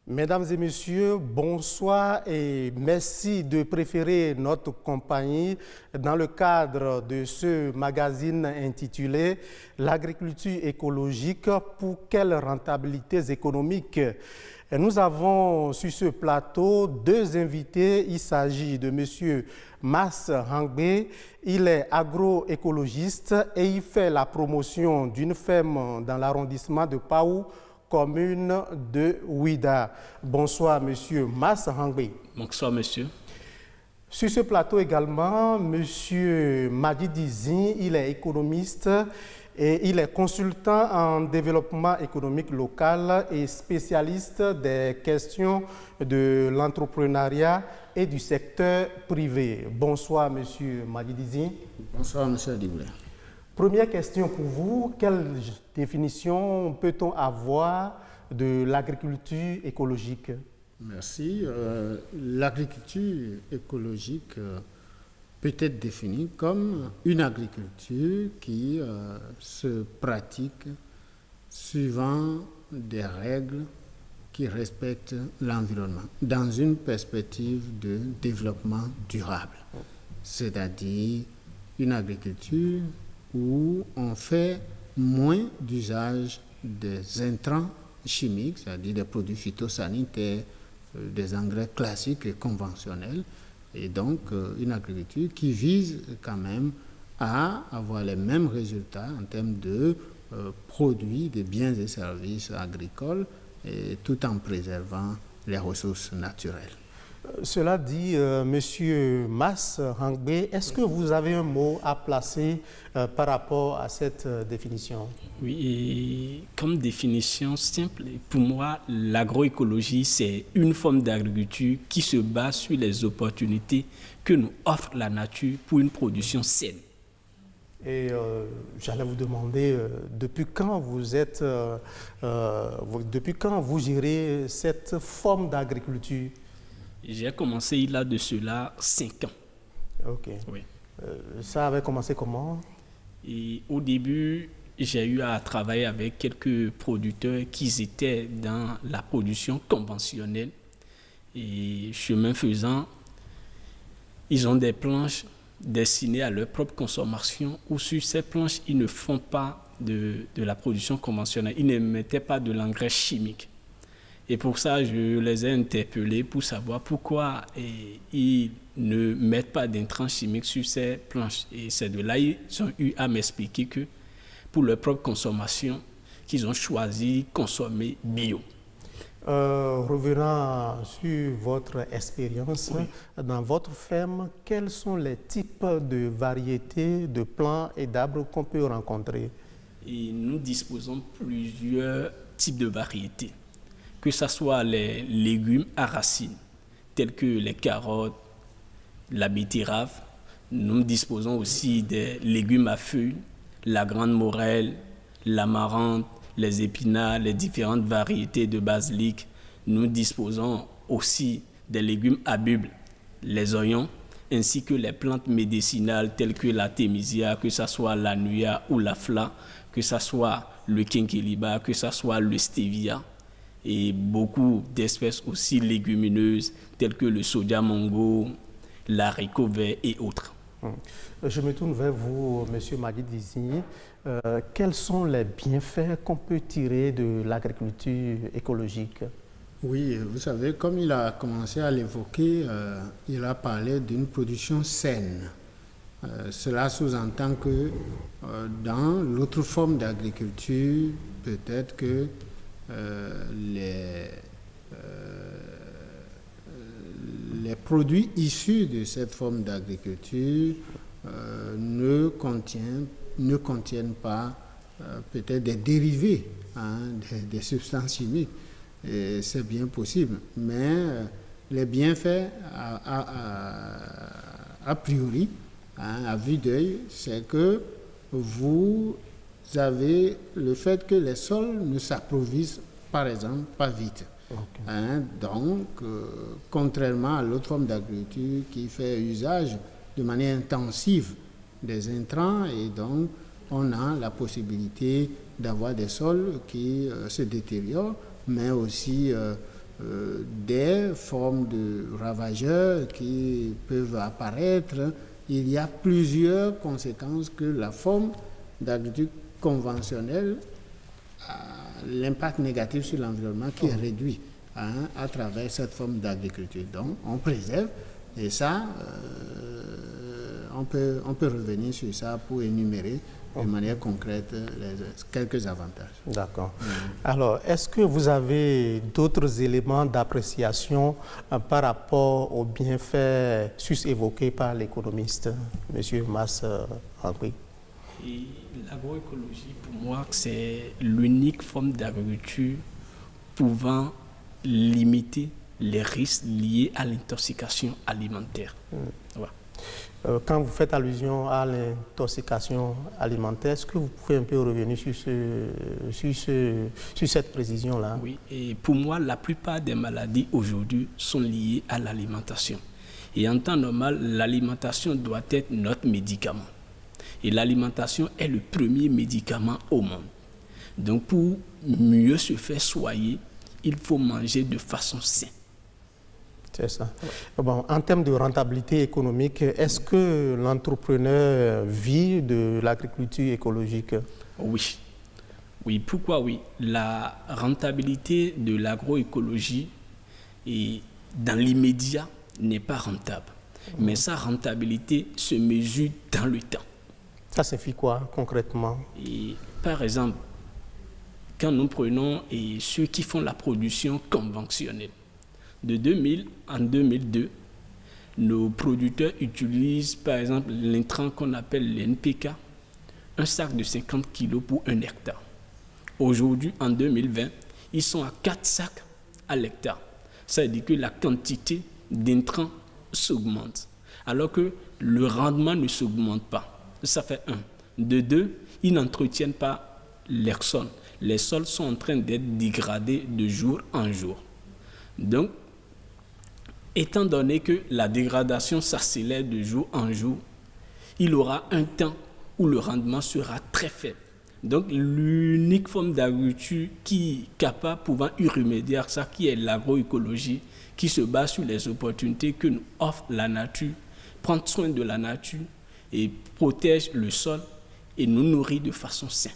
Mesdames et messieurs, bonsoir et merci de préférer notre compagnie dans le cadre de ce magazine intitulé L'agriculture écologique, pour quelles rentabilités économiques? Nous avons sur ce plateau deux invités. Il s'agit de M. Mass Hangbe. Il est agroécologiste et il fait la promotion d'une ferme dans l'arrondissement de Paou, commune de Ouida. Bonsoir, Monsieur Mass Hangbe. Bonsoir, monsieur. Sur ce plateau également, Monsieur Madi Dizin, il est économiste et il est consultant en développement économique local et spécialiste des questions de l'entrepreneuriat et du secteur privé. Bonsoir, Monsieur Madi Dizin. Bonsoir, Monsieur Adiboulé. Première question pour vous, quelle définition peut-on avoir de l'agriculture écologique? Merci. L'agriculture écologique peut être définie comme une agriculture qui se pratique suivant des règles qui respectent l'environnement dans une perspective de développement durable, c'est-à-dire une agriculture où on fait moins d'usage des intrants chimiques, c'est-à-dire des produits phytosanitaires, des engrais classiques et conventionnels, et donc une agriculture qui vise quand même à avoir les mêmes résultats en termes de produits, de biens et services agricoles, et tout en préservant les ressources naturelles. Cela dit, Monsieur Mass Hangbe, est-ce que vous avez un mot à placer par rapport à cette définition? Oui, et comme définition simple, pour moi, l'agroécologie, c'est une forme d'agriculture qui se base sur les opportunités que nous offre la nature pour une production saine. Et j'allais vous demander, depuis quand vous gérez cette forme d'agriculture? J'ai commencé il y a de cela 5 ans. Ok. Oui. Ça avait commencé comment? Et au début, j'ai eu à travailler avec quelques producteurs qui étaient dans la production conventionnelle. Et chemin faisant, ils ont des planches destinées à leur propre consommation, ou sur ces planches, ils ne font pas de la production conventionnelle. Ils ne mettaient pas de l'engrais chimique. Et pour ça, je les ai interpellés pour savoir pourquoi ils ne mettent pas d'intrants chimiques sur ces planches. Et c'est de là qu'ils ont eu à m'expliquer que pour leur propre consommation, qu'ils ont choisi de consommer bio. Revenant sur votre expérience, oui. Dans votre ferme, quels sont les types de variétés de plants et d'arbres qu'on peut rencontrer? Et nous disposons de plusieurs types de variétés, que ce soit les légumes à racines, tels que les carottes, la betterave. Nous disposons aussi des légumes à feuilles, la grande morelle, l'amarante, les épinards, les différentes variétés de basilic. Nous disposons aussi des légumes à bulbes, les oignons, ainsi que les plantes médicinales telles que la thémisia, que ce soit la nuya ou la fla, que ce soit le quinquiliba, que ce soit le stevia, et beaucoup d'espèces aussi légumineuses telles que le soja mongo, l'haricot vert et autres. Je me tourne vers vous, Monsieur Madi Dizin. Quels sont les bienfaits qu'on peut tirer de l'agriculture écologique? Oui, vous savez, comme il a commencé à l'évoquer, il a parlé d'une production saine. Cela sous-entend que dans l'autre forme d'agriculture, peut-être que les produits issus de cette forme d'agriculture ne contiennent pas peut-être des dérivés, des substances chimiques. Et c'est bien possible, mais les bienfaits a priori, à vue d'œil, c'est que vous avez le fait que les sols ne s'approvissionnent, par exemple, pas vite. Okay. Donc, contrairement à l'autre forme d'agriculture qui fait usage de manière intensive des intrants, et donc on a la possibilité d'avoir des sols qui se détériorent, mais aussi des formes de ravageurs qui peuvent apparaître. Il y a plusieurs conséquences que la forme d'agriculture conventionnelle a l'impact négatif sur l'environnement qui est réduit à travers cette forme d'agriculture. Donc, on préserve et ça, on peut revenir sur ça pour énumérer de manière concrète quelques avantages. D'accord. Alors, est-ce que vous avez d'autres éléments d'appréciation par rapport aux bienfaits sus-évoqués par l'économiste, M. Mas-Henri? Et l'agroécologie, pour moi, c'est l'unique forme d'agriculture pouvant limiter les risques liés à l'intoxication alimentaire. Voilà. Quand vous faites allusion à l'intoxication alimentaire, est-ce que vous pouvez un peu revenir sur cette précision-là? Oui, et pour moi, la plupart des maladies aujourd'hui sont liées à l'alimentation. Et en temps normal, l'alimentation doit être notre médicament. Et l'alimentation est le premier médicament au monde. Donc, pour mieux se faire soigner, il faut manger de façon saine. C'est ça. Bon, en termes de rentabilité économique, est-ce que l'entrepreneur vit de l'agriculture écologique? Oui. Oui, pourquoi oui? La rentabilité de l'agroécologie dans l'immédiat n'est pas rentable. Mais sa rentabilité se mesure dans le temps. Ça signifie quoi concrètement? Et, par exemple, quand nous prenons ceux qui font la production conventionnelle, de 2000 en 2002, nos producteurs utilisent par exemple l'intrant qu'on appelle l'NPK, un sac de 50 kg pour 1 hectare. Aujourd'hui, en 2020, ils sont à 4 sacs à l'hectare. Ça veut dire que la quantité d'intrants s'augmente, alors que le rendement ne s'augmente pas. Ça fait 1. De 2, ils n'entretiennent pas les sols. Les sols sont en train d'être dégradés de jour en jour. Donc, étant donné que la dégradation s'accélère de jour en jour, il aura un temps où le rendement sera très faible. Donc, l'unique forme d'agriculture qui est capable, pouvant y remédier à ça, qui est l'agroécologie, qui se base sur les opportunités que nous offre la nature, prendre soin de la nature et protège le sol et nous nourrit de façon saine.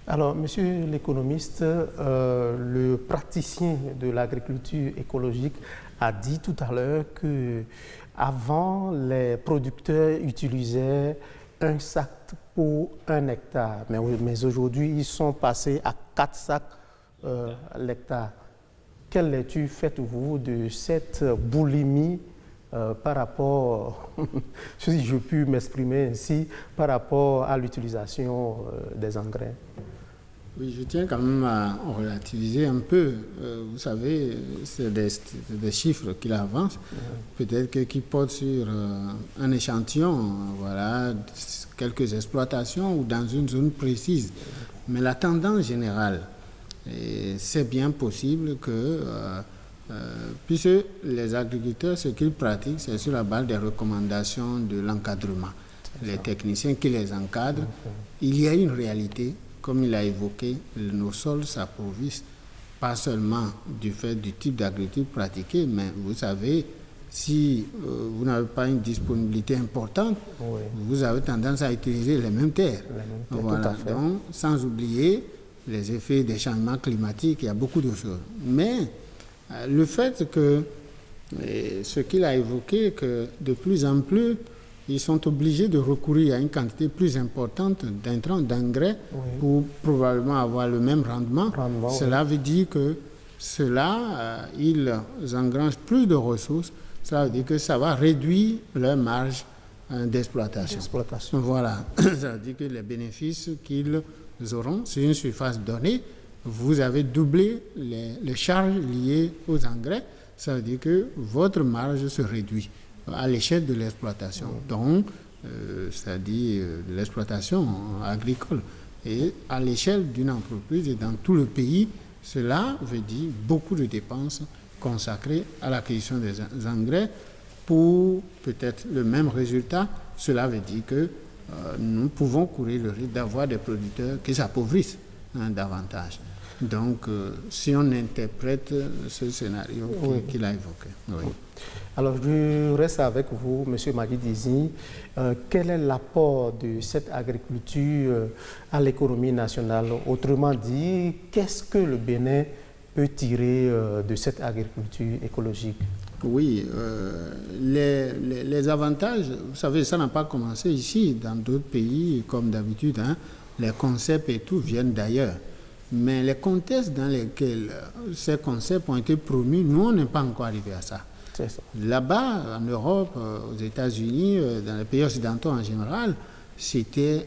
Alors, monsieur l'économiste, le praticien de l'agriculture écologique a dit tout à l'heure qu'avant, les producteurs utilisaient un sac pour 1 hectare, mais aujourd'hui, ils sont passés à 4 sacs à l'hectare. Quelle lecture faites-vous de cette boulimie par rapport, si je puis m'exprimer ainsi, par rapport à l'utilisation des engrais? Oui, je tiens quand même à relativiser un peu. Vous savez, c'est des chiffres qu'il avance, peut-être qui portent sur un échantillon, voilà, quelques exploitations ou dans une zone précise. Mais la tendance générale, c'est bien possible que, puisque les agriculteurs, ce qu'ils pratiquent, c'est sur la base des recommandations de l'encadrement. Les techniciens qui les encadrent, il y a une réalité. Comme il a évoqué, nos sols s'appauvrissent, pas seulement du fait du type d'agriculture pratiquée, mais vous savez, si vous n'avez pas une disponibilité importante, vous avez tendance à utiliser les mêmes terres. Voilà. Donc, sans oublier les effets des changements climatiques, il y a beaucoup de choses. Mais le fait que, ce qu'il a évoqué, que de plus en plus, ils sont obligés de recourir à une quantité plus importante d'intrants, d'engrais pour probablement avoir le même rendement. Cela veut dire que ils engrangent plus de ressources. Cela veut dire que ça va réduire leur marge d'exploitation. Voilà. Ça veut dire que les bénéfices qu'ils auront sur une surface donnée, vous avez doublé les charges liées aux engrais. Ça veut dire que votre marge se réduit à l'échelle de l'exploitation, donc c'est-à-dire de l'exploitation agricole. Et à l'échelle d'une entreprise et dans tout le pays, cela veut dire beaucoup de dépenses consacrées à l'acquisition des engrais pour peut-être le même résultat. Cela veut dire que nous pouvons courir le risque d'avoir des producteurs qui s'appauvrissent davantage. Donc, si on interprète ce scénario qu'il a évoqué. Oui. Alors, je reste avec vous, M. Magui Dizi. Quel est l'apport de cette agriculture à l'économie nationale? Autrement dit, qu'est-ce que le Bénin peut tirer de cette agriculture écologique? Oui, les avantages, vous savez, ça n'a pas commencé ici. Dans d'autres pays, comme d'habitude, hein, les concepts et tout viennent d'ailleurs. Mais les contextes dans lesquels ces concepts ont été promus, nous, on n'est pas encore arrivé à ça. Là-bas, en Europe, aux États-Unis, dans les pays occidentaux en général, c'était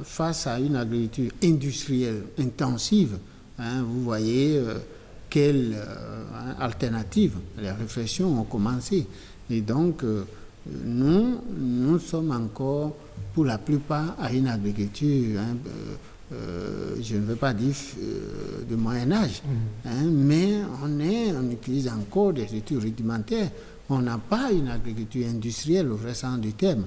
face à une agriculture industrielle intensive. Hein, vous voyez quelle alternative? Les réflexions ont commencé. Et donc, nous sommes encore, pour la plupart, à une agriculture, je ne veux pas dire de Moyen-Âge, mais on utilise encore des études rudimentaires. On n'a pas une agriculture industrielle au vrai sens du terme.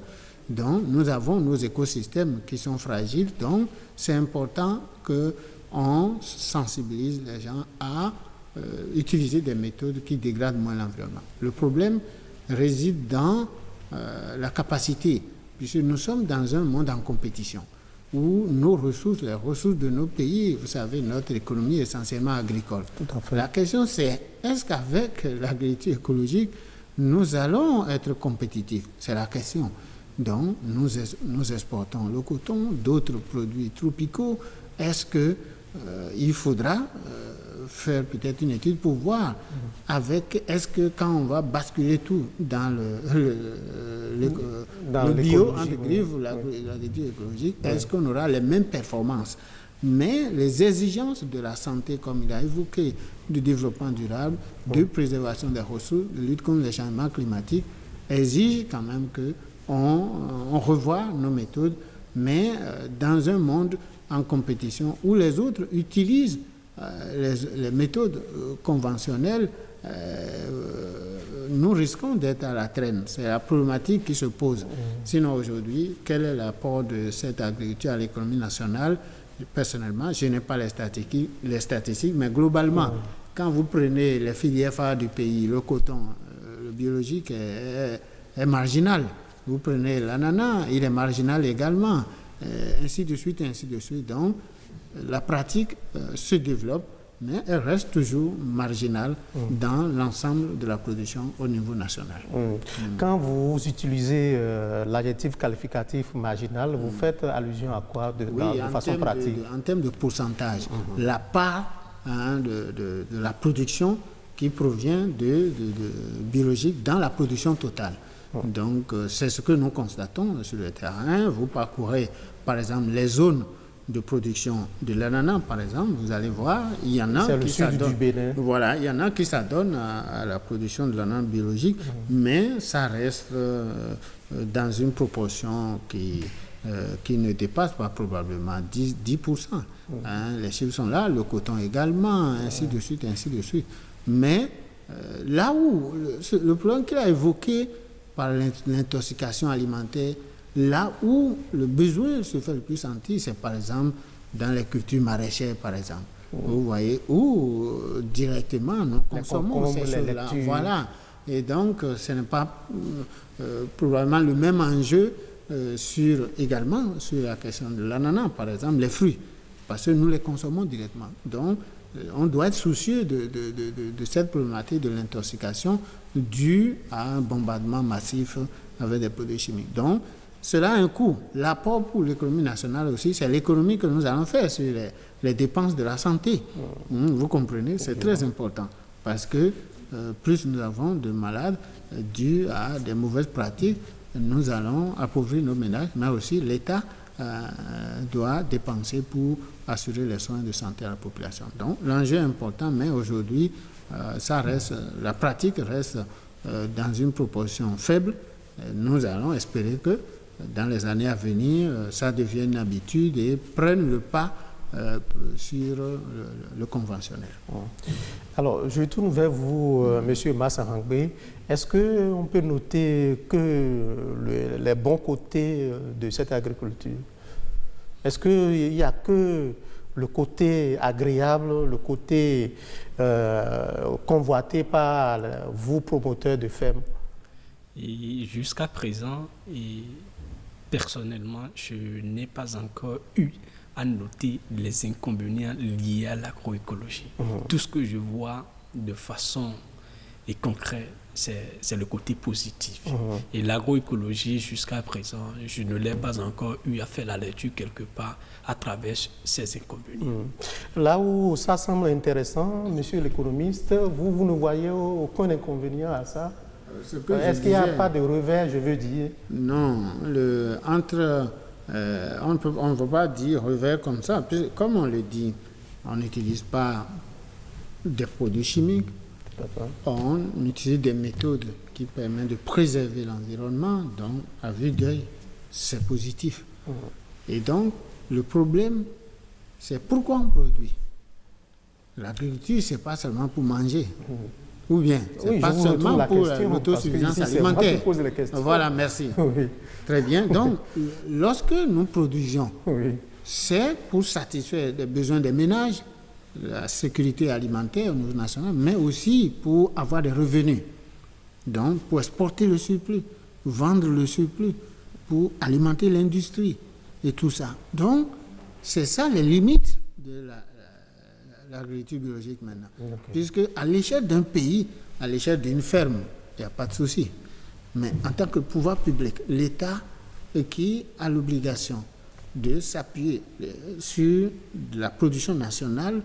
Donc, nous avons nos écosystèmes qui sont fragiles. Donc, c'est important qu'on sensibilise les gens à utiliser des méthodes qui dégradent moins l'environnement. Le problème réside dans la capacité, puisque nous sommes dans un monde en compétition, où nos ressources, les ressources de nos pays, vous savez, notre économie est essentiellement agricole. La question c'est, est-ce qu'avec l'agriculture écologique, nous allons être compétitifs? C'est la question. Donc, nous exportons le coton, d'autres produits tropicaux. Est-ce qu'il faudra faire peut-être une étude pour voir est-ce que quand on va basculer tout dans le bio, l'agriculture écologique, est-ce qu'on aura les mêmes performances? Mais les exigences de la santé, comme il a évoqué, du développement durable, de préservation des ressources, de lutte contre les changements climatiques, exigent quand même qu'on revoie nos méthodes, mais dans un monde en compétition où les autres utilisent les méthodes conventionnelles, nous risquons d'être à la traîne. C'est la problématique qui se pose. Sinon, aujourd'hui, quel est l'apport de cette agriculture à l'économie nationale? Personnellement, je n'ai pas les statistiques, mais globalement, quand vous prenez les filières phares du pays, le coton, le biologique est marginal. Vous prenez l'ananas, il est marginal également, ainsi de suite, ainsi de suite. Donc, la pratique se développe, mais elle reste toujours marginale dans l'ensemble de la production au niveau national. Quand vous utilisez l'adjectif qualificatif marginal, vous faites allusion à quoi de façon pratique? En termes de pourcentage, la part de la production qui provient de biologique dans la production totale. Donc, c'est ce que nous constatons sur le terrain. Vous parcourez, par exemple, les zones de production de l'ananas, par exemple, vous allez voir, il y en a qui s'adonnent. Voilà, il y en a qui s'adonnent à la production de l'ananas biologique, mais ça reste dans une proportion qui ne dépasse pas probablement 10%. Les chiffres sont là, le coton également, ainsi de suite, ainsi de suite. Mais là où le problème qu'il a évoqué par l'intoxication alimentaire, là où le besoin se fait le plus sentir, c'est par exemple dans les cultures maraîchères, par exemple. Vous voyez, où directement nous consommons ces choses-là. Voilà. Et donc, ce n'est pas probablement le même enjeu également sur la question de l'ananas, par exemple, les fruits, parce que nous les consommons directement. Donc, on doit être soucieux de cette problématique de l'intoxication due à un bombardement massif avec des produits chimiques. Donc, cela a un coût. L'apport pour l'économie nationale aussi, c'est l'économie que nous allons faire sur les dépenses de la santé. Vous comprenez, c'est très important parce que plus nous avons de malades dus à des mauvaises pratiques, nous allons appauvrir nos ménages, mais aussi l'État doit dépenser pour assurer les soins de santé à la population. Donc l'enjeu est important, mais aujourd'hui, la pratique reste dans une proportion faible. Nous allons espérer que dans les années à venir, ça devienne une habitude et prenne le pas sur le conventionnel. Alors, je tourne vers vous, M. Massa Hangbe. Est-ce qu'on peut noter que les bons côtés de cette agriculture? Est-ce qu'il n'y a que le côté agréable, le côté convoité par vous, promoteurs de fermes? Et jusqu'à présent, personnellement, je n'ai pas encore eu à noter les inconvénients liés à l'agroécologie. Tout ce que je vois de façon concrète, c'est le côté positif. Et l'agroécologie, jusqu'à présent, je ne l'ai pas encore eu à faire la lecture quelque part à travers ces inconvénients. Là où ça semble intéressant, monsieur l'économiste, vous ne voyez aucun inconvénient à ça? Est-ce qu'il n'y a pas de revers, je veux dire? Non, on ne peut pas dire revers comme ça. Comme on le dit, on n'utilise pas des produits chimiques. On utilise des méthodes qui permettent de préserver l'environnement. Donc, à vue d'œil, c'est positif. Et donc, le problème, c'est pourquoi on produit. L'agriculture, ce n'est pas seulement pour manger. Ou bien, ce n'est pas seulement pour l'autosuffisance alimentaire. Voilà, merci. Oui. Très bien. Donc, lorsque nous produisons, c'est pour satisfaire les besoins des ménages, la sécurité alimentaire au niveau national, mais aussi pour avoir des revenus. Donc, pour exporter le surplus, vendre le surplus, pour alimenter l'industrie et tout ça. Donc, c'est ça les limites de l'agriculture biologique maintenant. Puisque à l'échelle d'un pays, à l'échelle d'une ferme, il n'y a pas de souci. Mais en tant que pouvoir public, l'État qui a l'obligation de s'appuyer sur la production nationale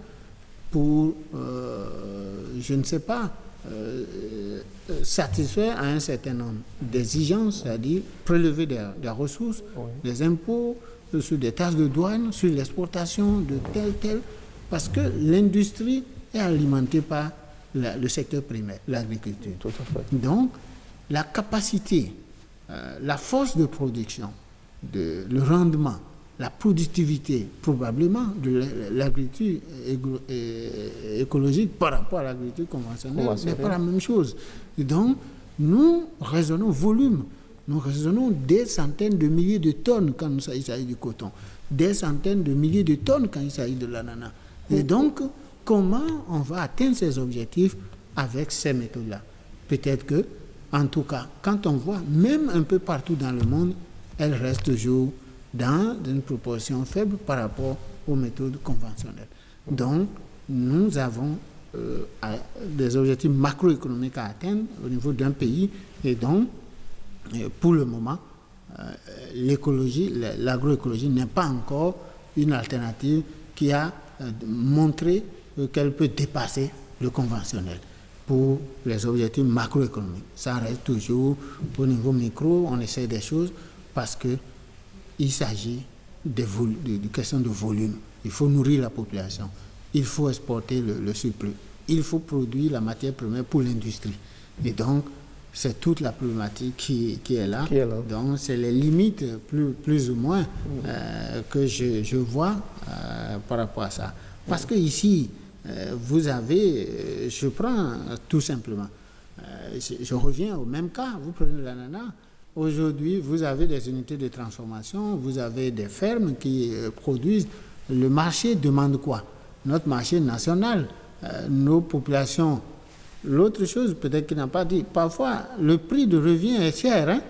pour, je ne sais pas, satisfaire à un certain nombre d'exigences, c'est-à-dire prélever des ressources, des impôts, sur des taxes de douane, sur l'exportation de tel, parce que l'industrie est alimentée par le secteur primaire, l'agriculture. Tout à fait. Donc, la capacité, la force de production, le rendement, la productivité probablement de l'agriculture écologique par rapport à l'agriculture conventionnelle n'est pas la même chose. Et donc, nous raisonnons volume, nous raisonnons des centaines de milliers de tonnes quand il s'agit du coton, des centaines de milliers de tonnes quand il s'agit de l'ananas. Et donc, comment on va atteindre ces objectifs avec ces méthodes-là? Peut-être que, en tout cas, quand on voit, même un peu partout dans le monde, elles restent toujours dans une proportion faible par rapport aux méthodes conventionnelles. Donc, nous avons des objectifs macroéconomiques à atteindre au niveau d'un pays, et donc, pour le moment, l'agroécologie n'est pas encore une alternative qui a montré qu'elle peut dépasser le conventionnel pour les objectifs macroéconomiques. Ça reste toujours au niveau micro, on essaie des choses parce que il s'agit de questions de volume. Il faut nourrir la population. Il faut exporter le surplus. Il faut produire la matière première pour l'industrie. Et donc, c'est toute la problématique qui est là. Donc, c'est les limites plus ou moins que je vois par rapport à ça. Parce que ici, vous avez, je prends tout simplement, je reviens au même cas, vous prenez l'ananas. Aujourd'hui, vous avez des unités de transformation, vous avez des fermes qui produisent. Le marché demande quoi? Notre marché national, nos populations. L'autre chose, peut-être qu'il n'a pas dit, parfois, le prix de revient est cher. Hein?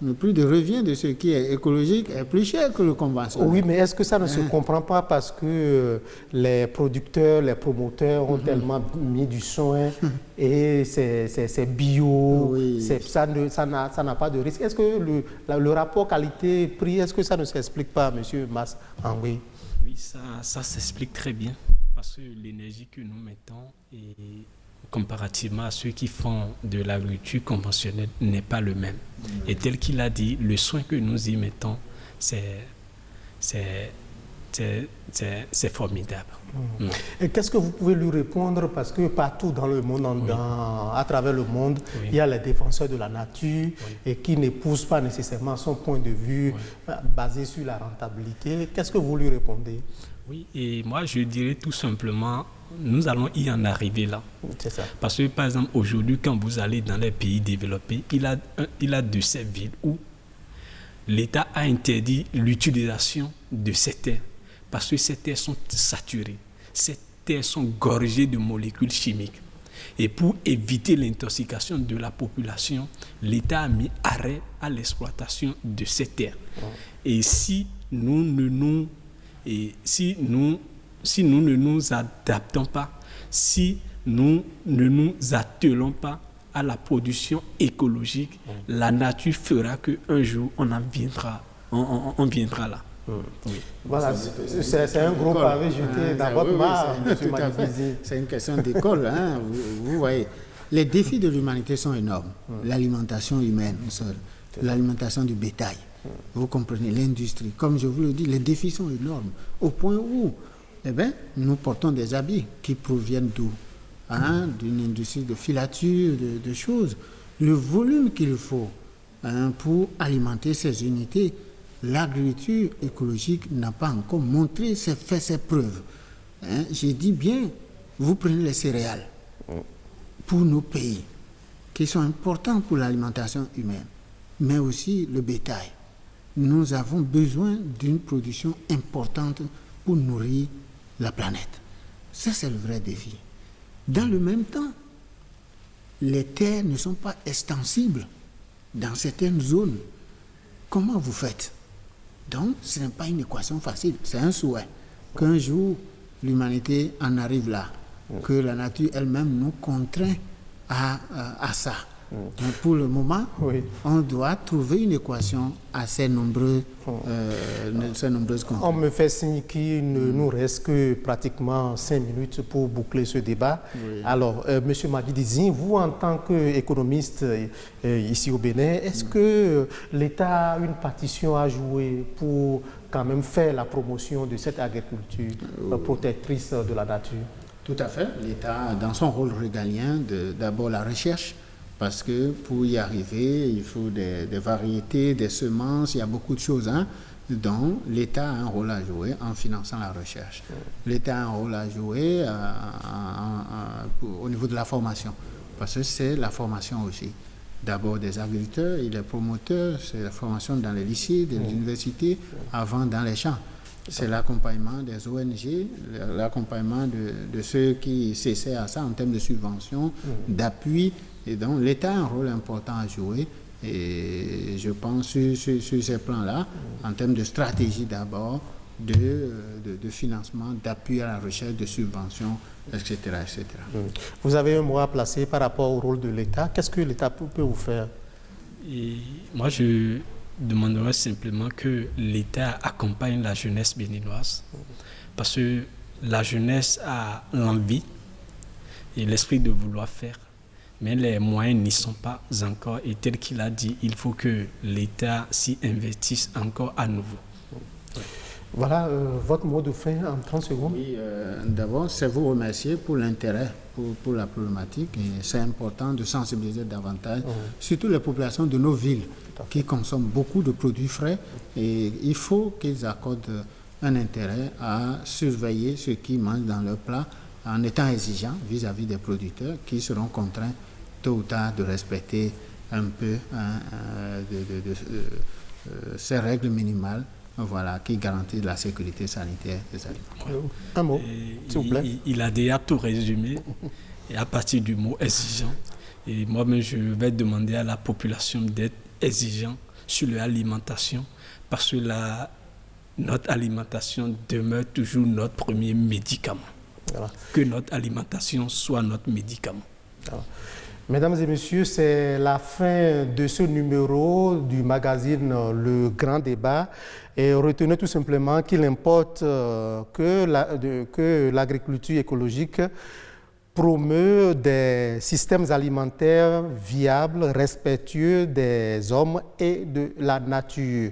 Le prix de revient de ce qui est écologique est plus cher que le conventionnel. Oui, mais est-ce que ça ne se comprend pas parce que les producteurs, les promoteurs ont tellement mis du soin et c'est bio, ça n'a pas de risque. Est-ce que le rapport qualité-prix, est-ce que ça ne s'explique pas, M. Mas Henri? Oui, ça s'explique très bien parce que l'énergie que nous mettons comparativement à ceux qui font de l'agriculture conventionnelle n'est pas le même. Et tel qu'il a dit, le soin que nous y mettons, c'est formidable. Et qu'est-ce que vous pouvez lui répondre? Parce que partout dans le monde, à travers le monde, il y a les défenseurs de la nature et qui n'épousent pas nécessairement son point de vue basé sur la rentabilité. Qu'est-ce que vous lui répondez? Oui, et moi je dirais tout simplement, nous allons y en arriver là. C'est ça. Parce que par exemple, aujourd'hui, quand vous allez dans les pays développés, il a de ces villes où l'État a interdit l'utilisation de ces terres. parce que ces terres sont saturées, ces terres sont gorgées de molécules chimiques. Et pour éviter l'intoxication de la population, l'État a mis arrêt à l'exploitation de ces terres. Et si nous ne nous adaptons pas, si nous ne nous attelons pas à la production écologique, la nature fera qu'un jour on viendra là. Oui. Voilà, c'est un gros pavé jeté dans votre mare, M. Magidizine. C'est une question d'école. Hein. Vous voyez, les défis de l'humanité sont énormes. L'alimentation humaine, l'alimentation du bétail. Vous comprenez, l'industrie. Comme je vous le dis, les défis sont énormes. Au point où nous portons des habits qui proviennent d'où? D'une industrie de filature, de choses. Le volume qu'il faut pour alimenter ces unités, l'agriculture écologique n'a pas encore fait ses preuves. J'ai dit bien, vous prenez les céréales pour nos pays, qui sont importants pour l'alimentation humaine, mais aussi le bétail. Nous avons besoin d'une production importante pour nourrir la planète. Ça, c'est le vrai défi. Dans le même temps, les terres ne sont pas extensibles dans certaines zones. Comment vous faites? Donc, ce n'est pas une équation facile, c'est un souhait. Qu'un jour, l'humanité en arrive là, que la nature elle-même nous contraint à ça. Donc, pour le moment, on doit trouver une équation assez nombreuse. On me fait signe qu'il ne nous reste que pratiquement 5 minutes pour boucler ce débat. Oui. Alors, M. Magidizine, vous en tant qu'économiste ici au Bénin, est-ce que l'État a une partition à jouer pour quand même faire la promotion de cette agriculture protectrice de la nature? Tout à fait. L'État, dans son rôle régalien, d'abord la recherche, parce que pour y arriver, il faut des variétés, des semences, il y a beaucoup de choses. Donc, l'État a un rôle à jouer en finançant la recherche. L'État a un rôle à jouer au niveau de la formation, parce que c'est la formation aussi. D'abord des agriculteurs et des promoteurs, c'est la formation dans les lycées, des universités, avant dans les champs. C'est l'accompagnement des ONG, l'accompagnement de ceux qui s'essaient à ça en termes de subventions, d'appui. Et donc, l'État a un rôle important à jouer. Et je pense sur ces plans-là, en termes de stratégie d'abord, de financement, d'appui à la recherche, de subventions, etc., etc. Vous avez un mot à placer par rapport au rôle de l'État. Qu'est-ce que l'État peut vous faire? Et moi, je demanderais simplement que l'État accompagne la jeunesse béninoise, parce que la jeunesse a l'envie et l'esprit de vouloir faire, mais les moyens n'y sont pas encore. Et tel qu'il a dit, il faut que l'État s'y investisse encore à nouveau. Voilà votre mot de fin en 30 secondes. Oui, d'abord, c'est vous remercier pour l'intérêt pour la problématique. Et c'est important de sensibiliser davantage, surtout les populations de nos villes qui consomment beaucoup de produits frais. Et il faut qu'ils accordent un intérêt à surveiller ce qu'ils mangent dans leur plat en étant exigeants vis-à-vis des producteurs qui seront contraints tôt ou tard de respecter un peu ces règles minimales. Voilà, qui garantit la sécurité sanitaire des aliments. Un mot, s'il vous plaît. Il a déjà tout résumé, et à partir du mot exigeant. Et moi-même, je vais demander à la population d'être exigeant sur leur alimentation, parce que notre alimentation demeure toujours notre premier médicament. Voilà. Que notre alimentation soit notre médicament. Voilà. Mesdames et messieurs, c'est la fin de ce numéro du magazine Le Grand Débat. Et retenez tout simplement qu'il importe que l'agriculture écologique promeut des systèmes alimentaires viables, respectueux des hommes et de la nature.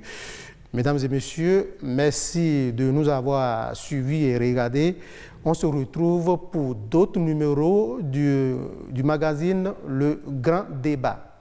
Mesdames et messieurs, merci de nous avoir suivis et regardés. On se retrouve pour d'autres numéros du magazine Le Grand Débat.